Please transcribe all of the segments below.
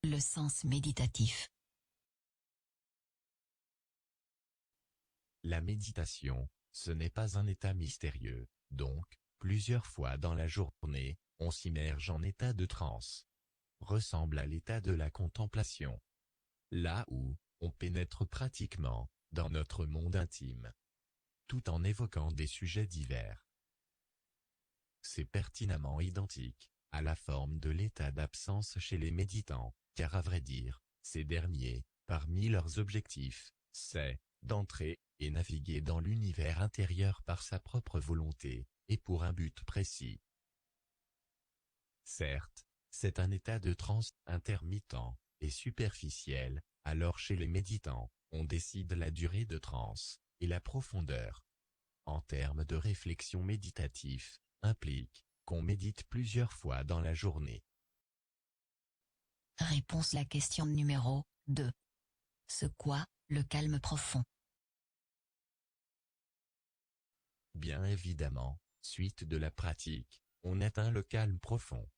Le sens méditatif. La méditation, ce n'est pas un état mystérieux, donc, plusieurs fois dans la journée, on s'immerge en état de transe. Ressemble à l'état de la contemplation. Là où, on pénètre pratiquement, dans notre monde intime. Tout en évoquant des sujets divers. C'est pertinemment identique, à la forme de l'état d'absence chez les méditants, car à vrai dire, ces derniers, parmi leurs objectifs, c'est, d'entrer, et naviguer dans l'univers intérieur par sa propre volonté, et pour un but précis. Certes, c'est un état de transe intermittent, et superficiel, alors chez les méditants, on décide la durée de transe, et la profondeur. En termes de réflexion méditatif, implique, qu'on médite plusieurs fois dans la journée. Réponse la question numéro 2. Ce quoi, le calme profond? Bien évidemment, suite de la pratique, on atteint le calme profond.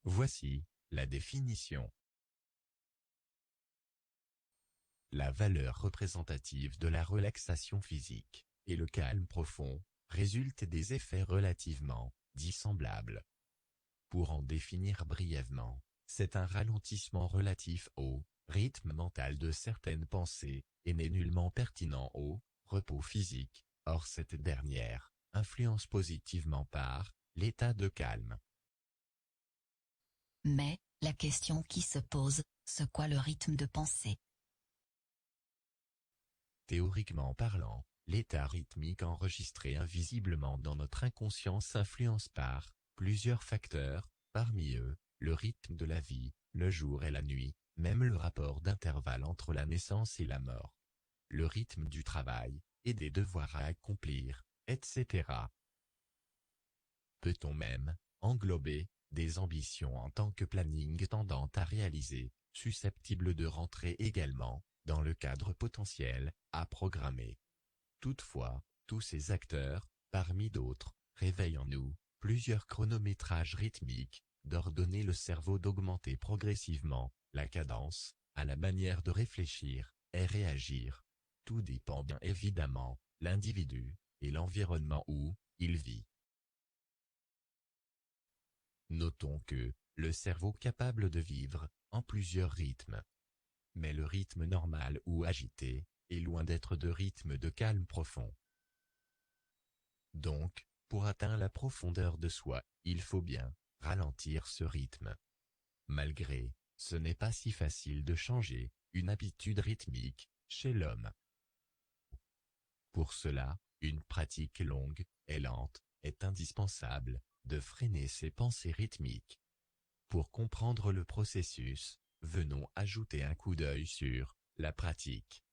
Voici, la définition. La valeur représentative de la relaxation physique, et le calme profond, résulte des effets relativement, dissemblables. Pour en définir brièvement, c'est un ralentissement relatif au rythme mental de certaines pensées, et n'est nullement pertinent au repos physique. Or cette dernière influence positivement par l'état de calme. Mais, la question qui se pose, c'est quoi le rythme de pensée? Théoriquement parlant, l'état rythmique enregistré invisiblement dans notre inconscient s'influence par plusieurs facteurs, parmi eux, le rythme de la vie, le jour et la nuit, même le rapport d'intervalle entre la naissance et la mort, le rythme du travail, et des devoirs à accomplir, etc. Peut-on même englober des ambitions en tant que planning tendant à réaliser, susceptibles de rentrer également dans le cadre potentiel à programmer. Toutefois, tous ces acteurs, parmi d'autres, réveillent en nous plusieurs chronométrages rythmiques, d'ordonner le cerveau d'augmenter progressivement la cadence, à la manière de réfléchir et réagir. Tout dépend bien évidemment l'individu et l'environnement où il vit. Notons que le cerveau capable de vivre en plusieurs rythmes. Mais le rythme normal ou agité est loin d'être de rythme de calme profond. Donc, pour atteindre la profondeur de soi, il faut bien ralentir ce rythme. Malgré, ce n'est pas si facile de changer une habitude rythmique chez l'homme. Pour cela, une pratique longue et lente est indispensable de freiner ses pensées rythmiques. Pour comprendre le processus, venons ajouter un coup d'œil sur la pratique.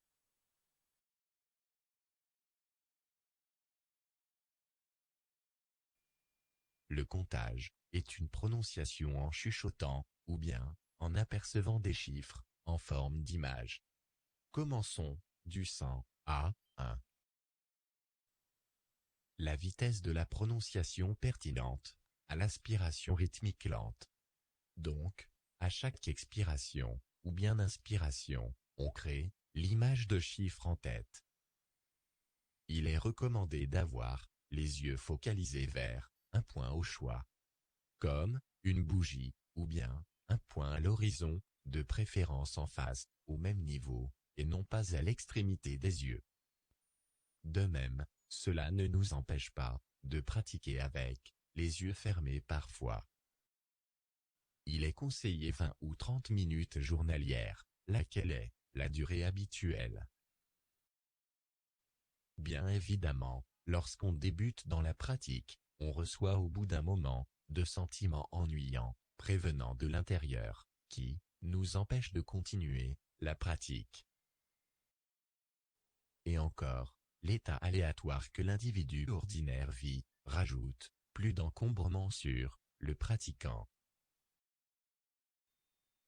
Le comptage est une prononciation en chuchotant, ou bien en apercevant des chiffres en forme d'image. Commençons du 100 à 1. La vitesse de la prononciation pertinente à l'aspiration rythmique lente. Donc, à chaque expiration, ou bien inspiration, on crée l'image de chiffres en tête. Il est recommandé d'avoir les yeux focalisés vers un point au choix, comme une bougie, ou bien un point à l'horizon, de préférence en face, au même niveau, et non pas à l'extrémité des yeux. De même, cela ne nous empêche pas de pratiquer avec les yeux fermés parfois. Il est conseillé 20 ou 30 minutes journalières, laquelle est la durée habituelle. Bien évidemment, lorsqu'on débute dans la pratique, on reçoit au bout d'un moment de sentiments ennuyants, prévenant de l'intérieur, qui nous empêchent de continuer la pratique. Et encore, l'état aléatoire que l'individu ordinaire vit, rajoute plus d'encombrement sur le pratiquant.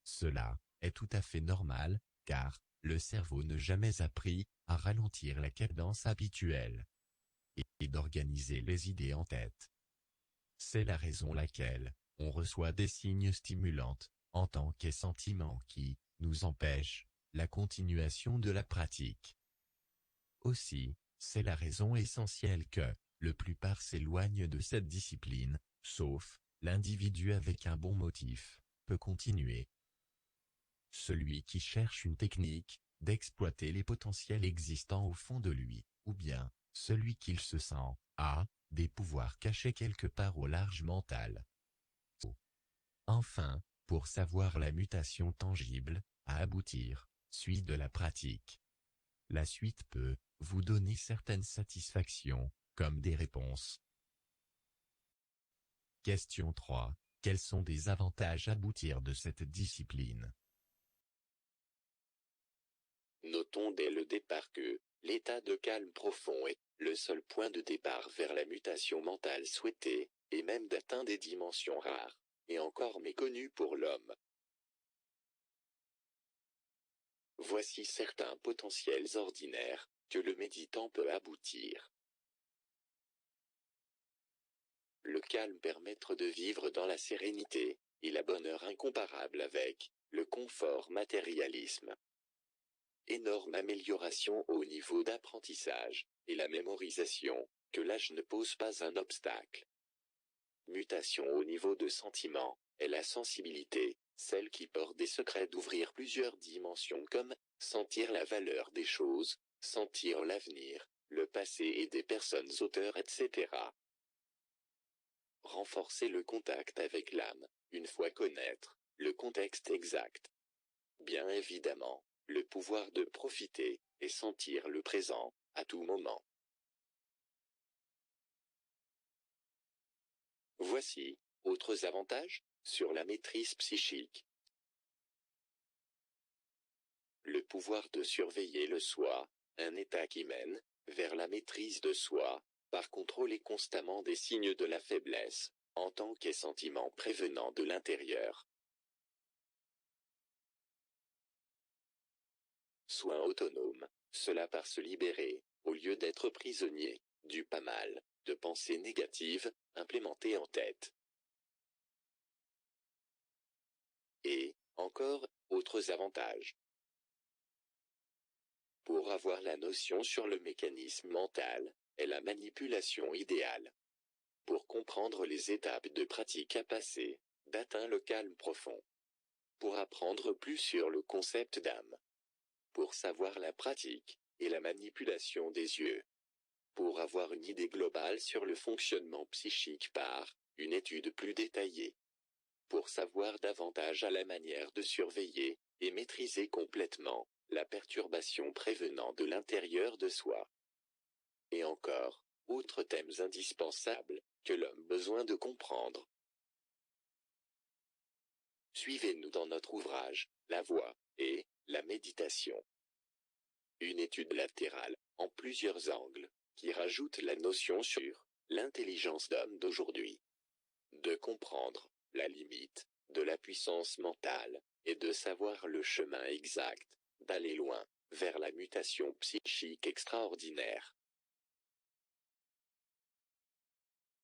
Cela est tout à fait normal, car le cerveau n'a jamais appris à ralentir la cadence habituelle et d'organiser les idées en tête. C'est la raison laquelle on reçoit des signes stimulants en tant que sentiment qui nous empêche la continuation de la pratique. Aussi, c'est la raison essentielle que la plupart s'éloignent de cette discipline, sauf l'individu avec un bon motif peut continuer. Celui qui cherche une technique d'exploiter les potentiels existants au fond de lui, ou bien celui qu'il se sent a des pouvoirs cachés quelque part au large mental. Enfin, pour savoir la mutation tangible à aboutir, suite de la pratique. La suite peut vous donner certaines satisfactions, comme des réponses. Question 3. Quels sont des avantages à aboutir de cette discipline? Notons dès le départ que l'état de calme profond est le seul point de départ vers la mutation mentale souhaitée, et même d'atteindre des dimensions rares, et encore méconnues pour l'homme. Voici certains potentiels ordinaires que le méditant peut aboutir. Le calme permettre de vivre dans la sérénité et la bonheur incomparable avec le confort matérialisme. Énorme amélioration au niveau d'apprentissage et la mémorisation, que l'âge ne pose pas un obstacle. Mutation au niveau de sentiment et la sensibilité, celle qui porte des secrets d'ouvrir plusieurs dimensions comme sentir la valeur des choses, sentir l'avenir, le passé et des personnes auteurs, etc. Renforcer le contact avec l'âme, une fois connaître le contexte exact. Bien évidemment, le pouvoir de profiter et sentir le présent à tout moment. Voici autres avantages sur la maîtrise psychique. Le pouvoir de surveiller le soi, un état qui mène vers la maîtrise de soi, par contrôler constamment des signes de la faiblesse, en tant que sentiment prévenant de l'intérieur. Soin autonome, cela par se libérer, au lieu d'être prisonnier, du pas mal, de pensées négatives, implémentées en tête. Et, encore, autres avantages. Pour avoir la notion sur le mécanisme mental, et la manipulation idéale. Pour comprendre les étapes de pratique à passer, d'atteindre le calme profond. Pour apprendre plus sur le concept d'âme. Pour savoir la pratique, et la manipulation des yeux. Pour avoir une idée globale sur le fonctionnement psychique par une étude plus détaillée. Pour savoir davantage à la manière de surveiller et maîtriser complètement la perturbation prévenant de l'intérieur de soi. Et encore, autres thèmes indispensables que l'homme a besoin de comprendre. Suivez-nous dans notre ouvrage, La voie et la méditation. Une étude latérale, en plusieurs angles, qui rajoute la notion sur l'intelligence d'homme d'aujourd'hui. De comprendre la limite de la puissance mentale, et de savoir le chemin exact d'aller loin vers la mutation psychique extraordinaire.